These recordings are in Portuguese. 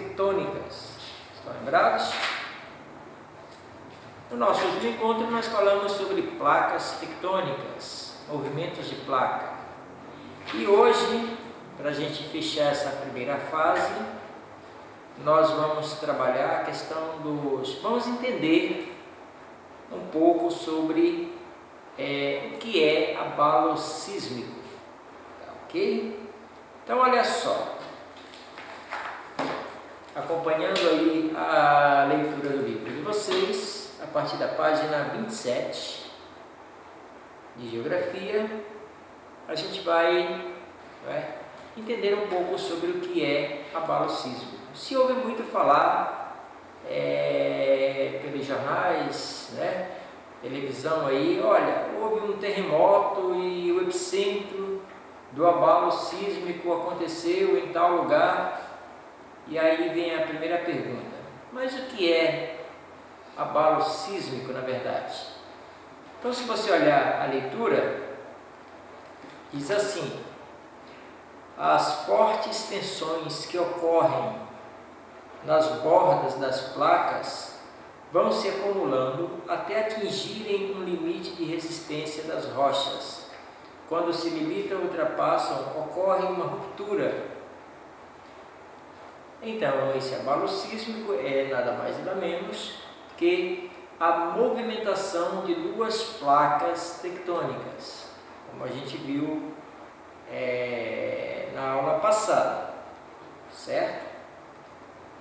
tectônicas. Estão lembrados? No nosso último encontro nós falamos sobre placas tectônicas, movimentos de placa. E hoje, para a gente fechar essa primeira fase, nós vamos trabalhar a questão dos... Vamos entender um pouco sobre o que é abalo sísmico, ok? Então olha só, acompanhando aí a leitura do livro de vocês, a partir da página 27 de Geografia, a gente vai entender um pouco sobre o que é abalo sísmico. Se ouve muito falar pelos jornais, televisão aí, olha, houve um terremoto e o epicentro do abalo sísmico aconteceu em tal lugar. E aí vem a primeira pergunta: mas o que é abalo sísmico na verdade? Então, se você olhar a leitura, diz assim: as fortes tensões que ocorrem nas bordas das placas vão se acumulando até atingirem um limite de resistência das rochas. Quando se limitam ou ultrapassam, ocorre uma ruptura. Então, esse abalo sísmico é nada mais nada menos que a movimentação de duas placas tectônicas, como a gente viu na aula passada, certo?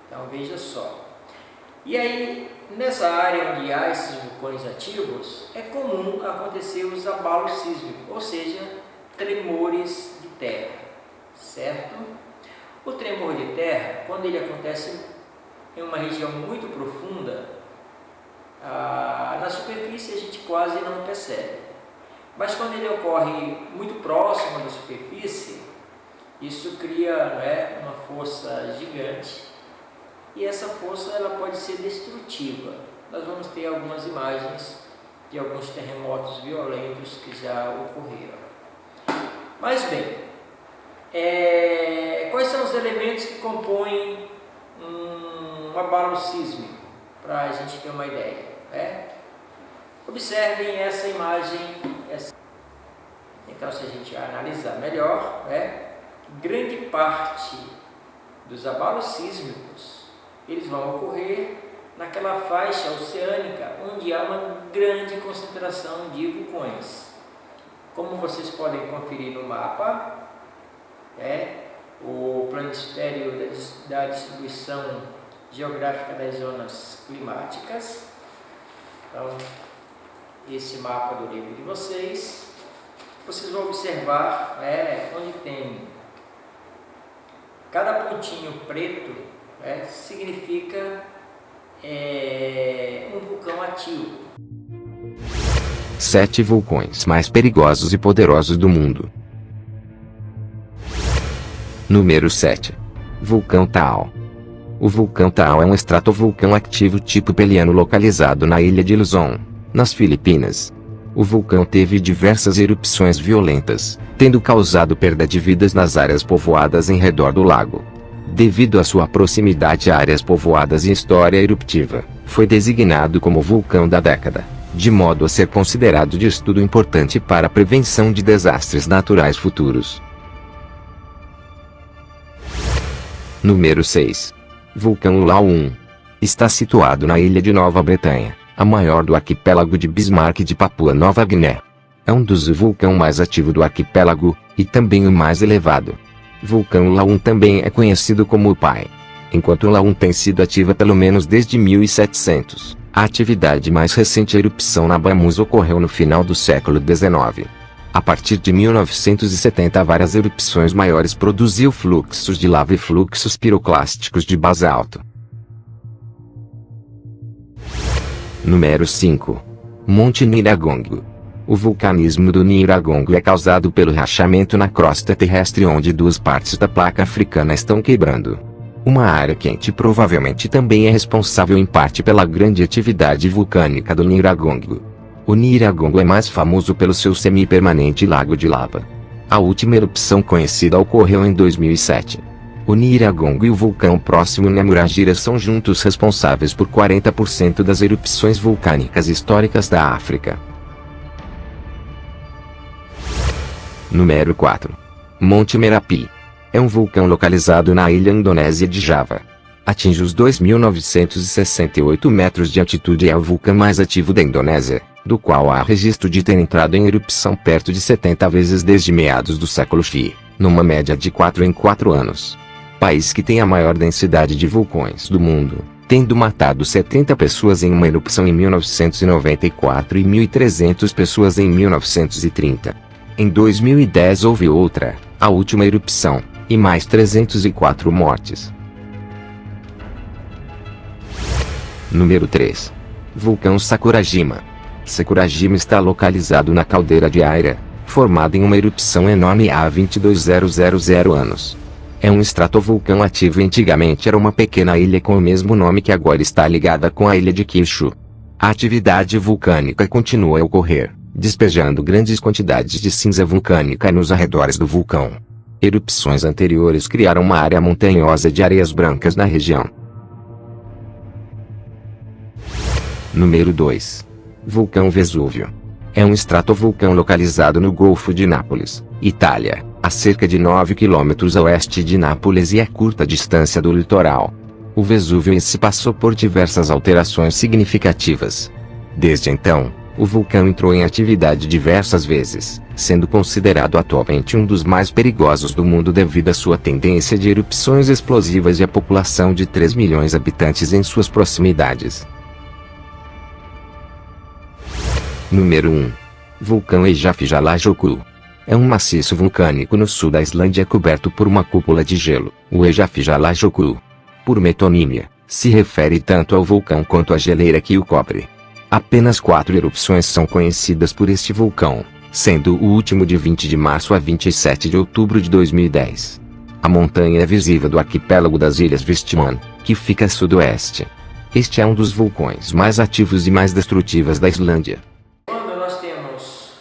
Então veja só. E aí, nessa área onde há esses vulcões ativos, é comum acontecer os abalos sísmicos, ou seja, tremores de terra, certo? O tremor de terra, quando ele acontece em uma região muito profunda, na superfície a gente quase não percebe. Mas quando ele ocorre muito próximo da superfície, isso cria uma força gigante. E essa força ela pode ser destrutiva. Nós vamos ter algumas imagens de alguns terremotos violentos que já ocorreram. Mas bem, quais são os elementos que compõem um abalo sísmico? Para a gente ter uma ideia. Observem essa imagem. Então, se a gente analisar melhor, grande parte dos abalos sísmicos eles vão ocorrer naquela faixa oceânica onde há uma grande concentração de vulcões. Como vocês podem conferir no mapa, o planisfério da distribuição geográfica das zonas climáticas. Então, esse mapa do livro de vocês, vocês vão observar onde tem cada pontinho preto, significa um vulcão ativo. 7 vulcões mais perigosos e poderosos do mundo. Número 7. Vulcão Taal. O vulcão Taal é um estratovulcão ativo tipo peliano localizado na ilha de Luzon, nas Filipinas. O vulcão teve diversas erupções violentas, tendo causado perda de vidas nas áreas povoadas em redor do lago. Devido à sua proximidade a áreas povoadas e história eruptiva, foi designado como vulcão da década, de modo a ser considerado de estudo importante para a prevenção de desastres naturais futuros. Número 6. Vulcão Ulaum. Está situado na ilha de Nova Bretanha, a maior do arquipélago de Bismarck de Papua Nova Guiné. É um dos vulcões mais ativos do arquipélago, e também o mais elevado. Vulcão Ulaum também é conhecido como o Pai. Enquanto Ulaum tem sido ativa pelo menos desde 1700, a atividade mais recente, a erupção na Bahamas, ocorreu no final do século XIX. A partir de 1970, várias erupções maiores produziu fluxos de lava e fluxos piroclásticos de basalto. Número 5. Monte Nyiragongo. O vulcanismo do Nyiragongo é causado pelo rachamento na crosta terrestre onde duas partes da placa africana estão quebrando. Uma área quente provavelmente também é responsável em parte pela grande atividade vulcânica do Nyiragongo. O Nyiragongo é mais famoso pelo seu semi-permanente lago de lava. A última erupção conhecida ocorreu em 2007. O Nyiragongo e o vulcão próximo Nyamuragira são juntos responsáveis por 40% das erupções vulcânicas históricas da África. Número 4. Monte Merapi. É um vulcão localizado na ilha indonésia de Java. Atinge os 2.968 metros de altitude e é o vulcão mais ativo da Indonésia, do qual há registro de ter entrado em erupção perto de 70 vezes desde meados do século X, numa média de 4 em 4 anos. País que tem a maior densidade de vulcões do mundo, tendo matado 70 pessoas em uma erupção em 1994 e 1.300 pessoas em 1930. Em 2010 houve outra, a última erupção, e mais 304 mortes. Número 3. Vulcão Sakurajima. Sakurajima está localizado na caldeira de Aira, formada em uma erupção enorme há 22.000 anos. É um estratovulcão ativo e antigamente era uma pequena ilha com o mesmo nome que agora está ligada com a ilha de Kyushu. A atividade vulcânica continua a ocorrer, despejando grandes quantidades de cinza vulcânica nos arredores do vulcão. Erupções anteriores criaram uma área montanhosa de areias brancas na região. Número 2. Vulcão Vesúvio. É um estratovulcão localizado no Golfo de Nápoles, Itália, a cerca de 9 km a oeste de Nápoles e a curta distância do litoral. O Vesúvio se passou por diversas alterações significativas. Desde então, o vulcão entrou em atividade diversas vezes, sendo considerado atualmente um dos mais perigosos do mundo devido à sua tendência de erupções explosivas e à população de 3 milhões de habitantes em suas proximidades. Número 1. Vulcão Eyjafjallajökull. É um maciço vulcânico no sul da Islândia coberto por uma cúpula de gelo, o Eyjafjallajökull. Por metonímia, se refere tanto ao vulcão quanto à geleira que o cobre. Apenas 4 erupções são conhecidas por este vulcão, sendo o último de 20 de março a 27 de outubro de 2010. A montanha é visível do arquipélago das Ilhas Vestmann, que fica a sudoeste. Este é um dos vulcões mais ativos e mais destrutivos da Islândia. Quando nós temos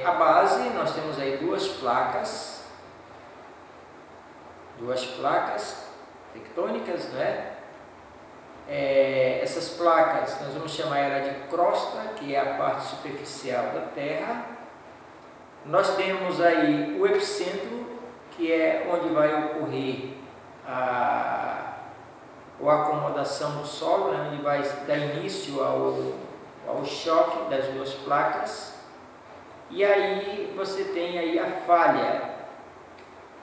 a base, nós temos aí duas placas tectônicas, né? Essas placas, nós vamos chamar ela de crosta, que é a parte superficial da Terra. Nós temos aí o epicentro, que é onde vai ocorrer a acomodação do solo, né? Onde vai dar início ao choque das duas placas. E aí você tem aí a falha.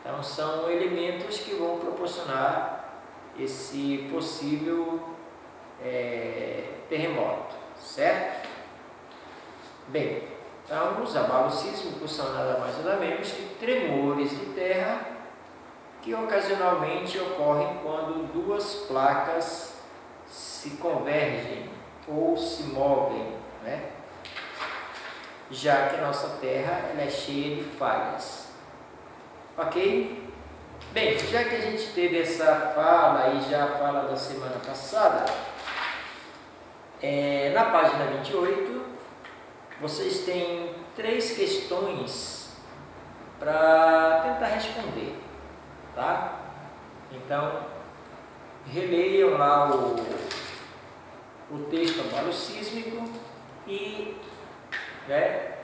Então são elementos que vão proporcionar esse possível terremoto, certo? Bem, então os abalos sísmicos são nada mais nada menos que tremores de terra que ocasionalmente ocorrem quando duas placas se convergem ou se movem, né? Já que a nossa terra ela é cheia de falhas. Ok? Bem, já que a gente teve essa fala e já a fala da semana passada, na página 28, vocês têm 3 questões para tentar responder, tá? Então, releiam lá o texto abalo sísmico e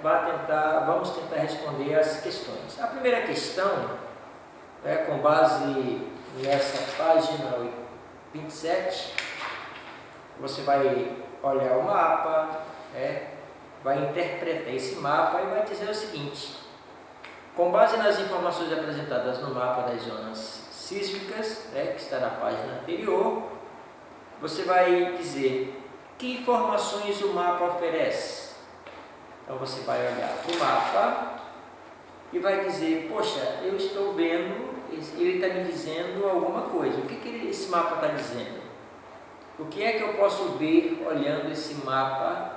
vamos tentar responder as questões. A primeira questão, com base nessa página 27, você vai olhar o mapa, vai interpretar esse mapa e vai dizer o seguinte: com base nas informações apresentadas no mapa das zonas sísmicas, que está na página anterior, você vai dizer que informações o mapa oferece. Então você vai olhar o mapa e vai dizer: poxa, eu estou vendo, ele está me dizendo alguma coisa. O que esse mapa está dizendo? O que é que eu posso ver olhando esse mapa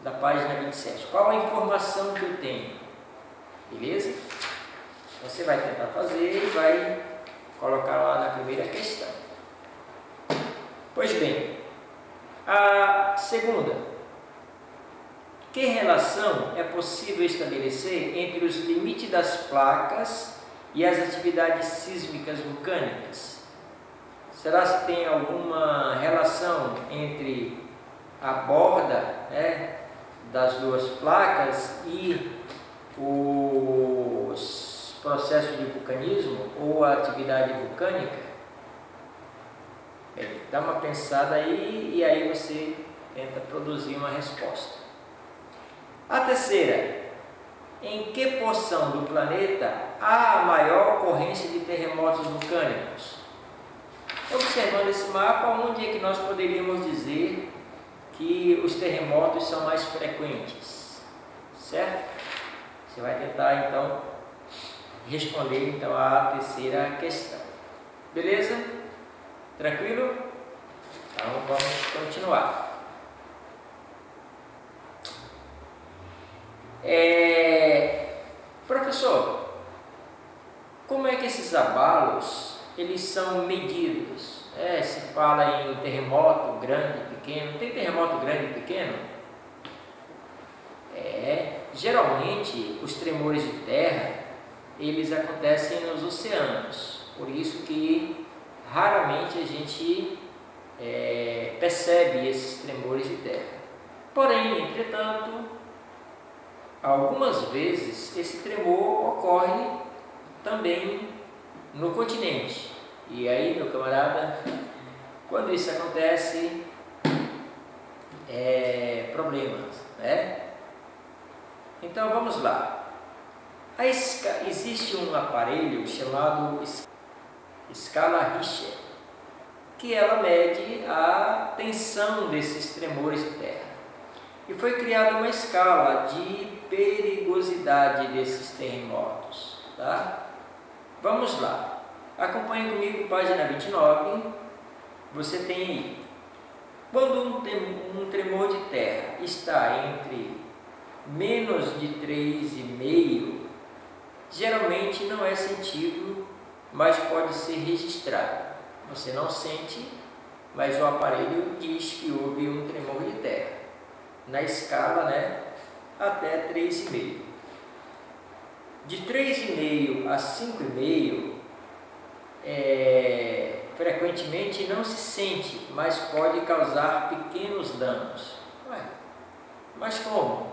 da página 27? Qual a informação que eu tenho? Beleza? Você vai tentar fazer e vai colocar lá na primeira questão. Pois bem, a segunda: que relação é possível estabelecer entre os limites das placas e as atividades sísmicas vulcânicas? Será que tem alguma relação entre a borda, né, das duas placas e os processos de vulcanismo ou a atividade vulcânica? Dá uma pensada aí e aí você tenta produzir uma resposta. A terceira: em que porção do planeta há a maior ocorrência de terremotos vulcânicos? Observando esse mapa, onde é que nós poderíamos dizer que os terremotos são mais frequentes? Certo? Você vai tentar então responder então a terceira questão. Beleza? Tranquilo? Então vamos continuar. Professor, como é que esses abalos eles são medidos? Se fala em terremoto grande e pequeno. Tem terremoto grande e pequeno? Geralmente os tremores de terra eles acontecem nos oceanos, por isso que raramente a gente percebe esses tremores de terra. Porém, entretanto, algumas vezes esse tremor ocorre também no continente. E aí, meu camarada, quando isso acontece, problemas, né? Então vamos lá. Existe um aparelho chamado escala Richter, que ela mede a tensão desses tremores de terra. E foi criada uma escala de perigosidade desses terremotos, tá? Vamos lá. Acompanhe comigo, página 29. Você tem aí: quando um tremor de terra está entre menos de 3,5, geralmente não é sentido, mas pode ser registrado. Você não sente, mas o aparelho diz que houve um tremor de terra. Na escala, né, até 3,5. De 3,5 a 5,5, frequentemente não se sente, mas pode causar pequenos danos. Mas como?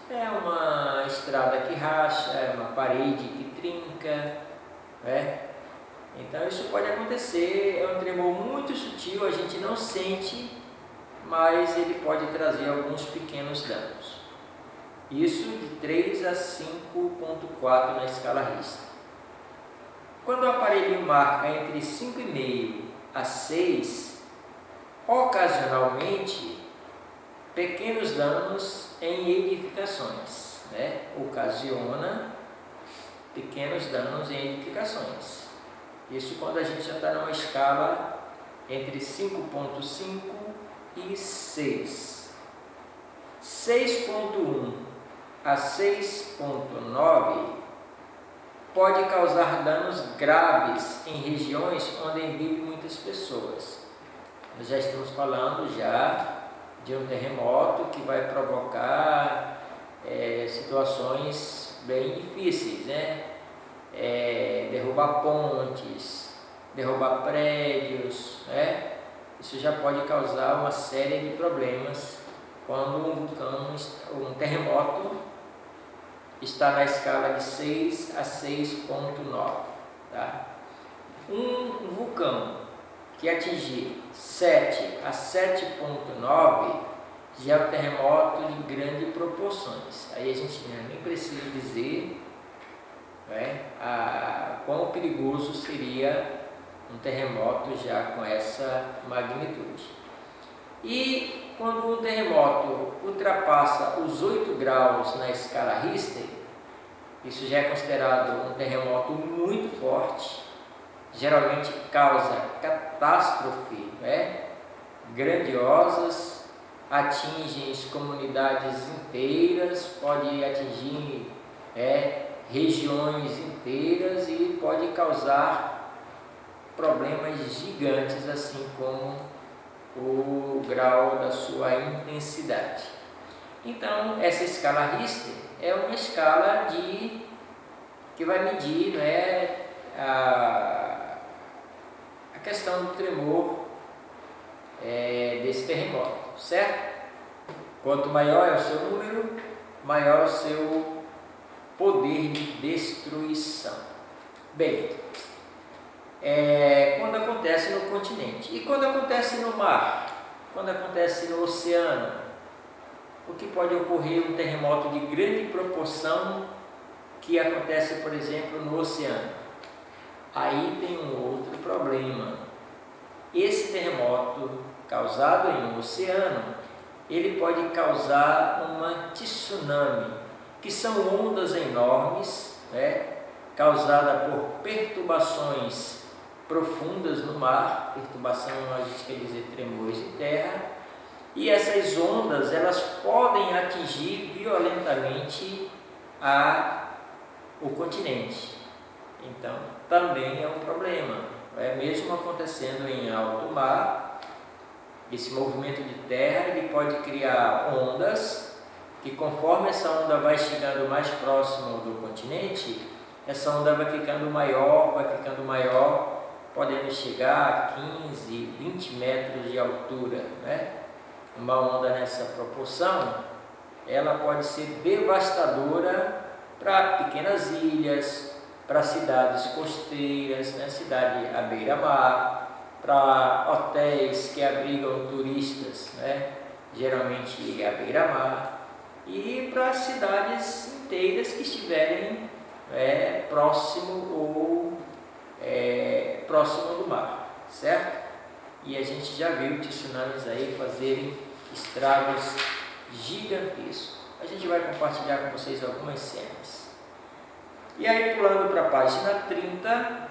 É uma estrada que racha, é uma parede que trinca, né? Então isso pode acontecer, é um tremor muito sutil, a gente não sente, mas ele pode trazer alguns pequenos danos. Isso de 3 a 5,4 na escala Richter. Quando o aparelho marca entre 5,5 a 6, ocasionalmente pequenos danos em edificações, né? Ocasiona pequenos danos em edificações. Isso quando a gente já está numa escala entre 5,5 e 6. 6,1 a 6,9 pode causar danos graves em regiões onde vivem muitas pessoas. Nós já estamos falando de um terremoto que vai provocar situações bem difíceis, né? Derrubar pontes, derrubar prédios, né? Isso já pode causar uma série de problemas quando um terremoto está na escala de 6 a 6,9, tá? Um vulcão que atingir 7 a 7,9 já é um terremoto de grandes proporções. Aí a gente nem precisa dizer, né, quão perigoso seria um terremoto já com essa magnitude. E quando um terremoto ultrapassa os 8 graus na escala Richter, isso já é considerado um terremoto muito forte, geralmente causa catástrofe, né, grandiosas, atingem comunidades inteiras, pode atingir regiões inteiras e pode causar problemas gigantes, assim como o grau da sua intensidade. Então, essa escala Richter é uma escala que vai medir, né, a questão do tremor desse terremoto, certo? Quanto maior é o seu número, maior é o seu poder de destruição. Bem, quando acontece no continente e quando acontece no mar, quando acontece no oceano, o que pode ocorrer um terremoto de grande proporção que acontece, por exemplo, no oceano? Aí tem um outro problema. Esse terremoto causado em um oceano, ele pode causar uma tsunami, que são ondas enormes, né, causadas por perturbações profundas no mar. Perturbação, a gente quer dizer tremores de terra, e essas ondas elas podem atingir violentamente o continente. Então também é um problema, mesmo acontecendo em alto mar. Esse movimento de terra ele pode criar ondas que, conforme essa onda vai chegando mais próximo do continente, essa onda vai ficando maior, podendo chegar a 15, 20 metros de altura, né? Uma onda nessa proporção, ela pode ser devastadora para pequenas ilhas, para cidades costeiras, né? Cidade à beira-mar, para hotéis que abrigam turistas, né? Geralmente à beira-mar, e para cidades inteiras que estiverem próximo do mar, certo? E a gente já viu tsunamis aí fazerem estragos gigantescos. A gente vai compartilhar com vocês algumas cenas. E aí, pulando para a página 30,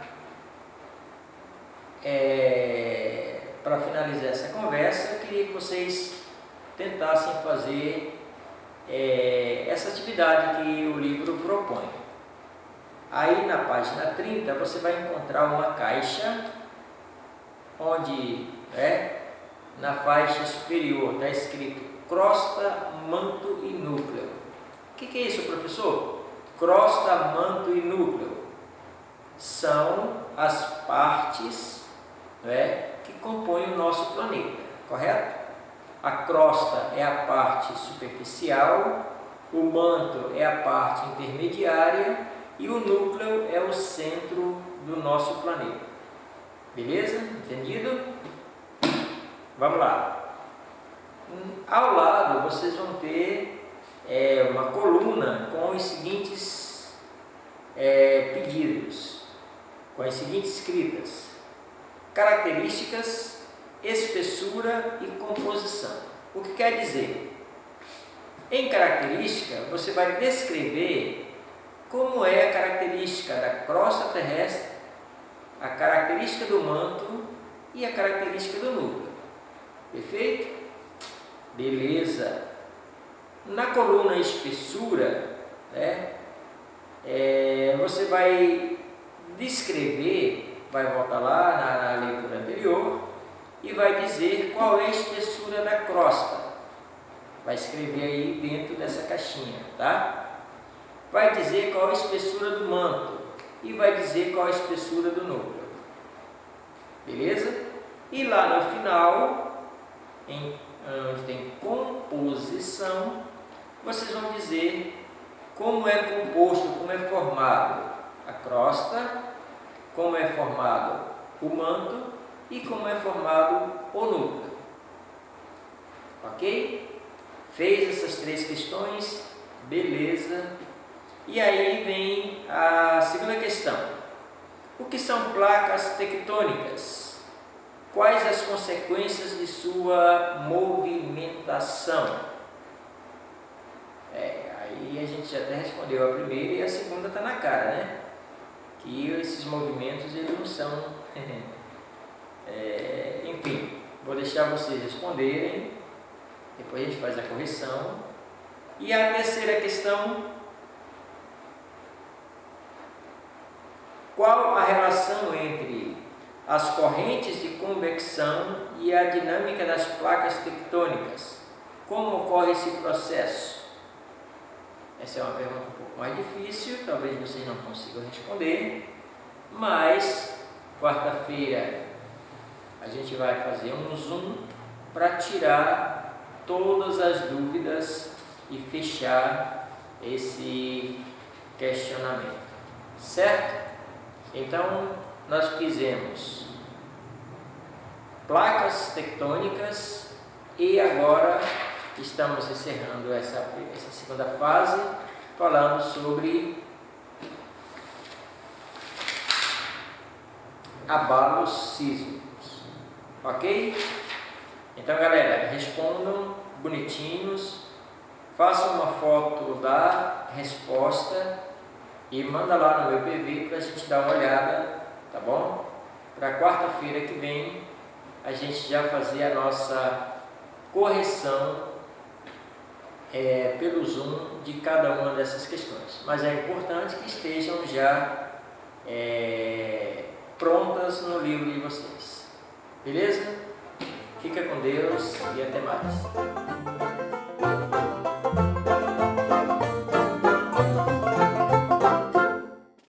para finalizar essa conversa, eu queria que vocês tentassem fazer essa atividade que o livro propõe. Aí na página 30 você vai encontrar uma caixa onde na faixa superior está escrito crosta, manto e núcleo. O que é isso, professor? Crosta, manto e núcleo são as partes que compõem o nosso planeta, correto? A crosta é a parte superficial, o manto é a parte intermediária e o núcleo é o centro do nosso planeta. Beleza? Entendido? Vamos lá. Ao lado vocês vão ter uma coluna com os seguintes pedidos, com as seguintes escritas: características, espessura e composição. O que quer dizer? Em característica, você vai descrever como é a característica da crosta terrestre, a característica do manto e a característica do núcleo. Perfeito? Beleza. Na coluna espessura, você vai descrever, vai voltar lá na leitura anterior e vai dizer qual é a espessura da crosta. Vai escrever aí dentro dessa caixinha, tá? Vai dizer qual a espessura do manto e vai dizer qual a espessura do núcleo. Beleza? E lá no final, onde tem composição, vocês vão dizer como é composto, como é formado a crosta, como é formado o manto e como é formado o núcleo. Ok? Fez essas três questões? Beleza. E aí vem a segunda questão. O que são placas tectônicas? Quais as consequências de sua movimentação? Aí a gente já até respondeu a primeira e a segunda está na cara, né? Que esses movimentos eles não são... enfim, vou deixar vocês responderem, depois a gente faz a correção. E a terceira questão: qual a relação entre as correntes de convecção e a dinâmica das placas tectônicas? Como ocorre esse processo? Essa é uma pergunta um pouco mais difícil, talvez vocês não consigam responder, mas quarta-feira a gente vai fazer um zoom para tirar todas as dúvidas e fechar esse questionamento, certo? Então, nós fizemos placas tectônicas e agora estamos encerrando essa segunda fase falando sobre abalos sísmicos, ok? Então, galera, respondam bonitinhos, façam uma foto da resposta e manda lá no meu PV para a gente dar uma olhada, tá bom? Para quarta-feira que vem a gente já fazer a nossa correção pelo Zoom de cada uma dessas questões. Mas é importante que estejam já prontas no livro de vocês. Beleza? Fica com Deus e até mais.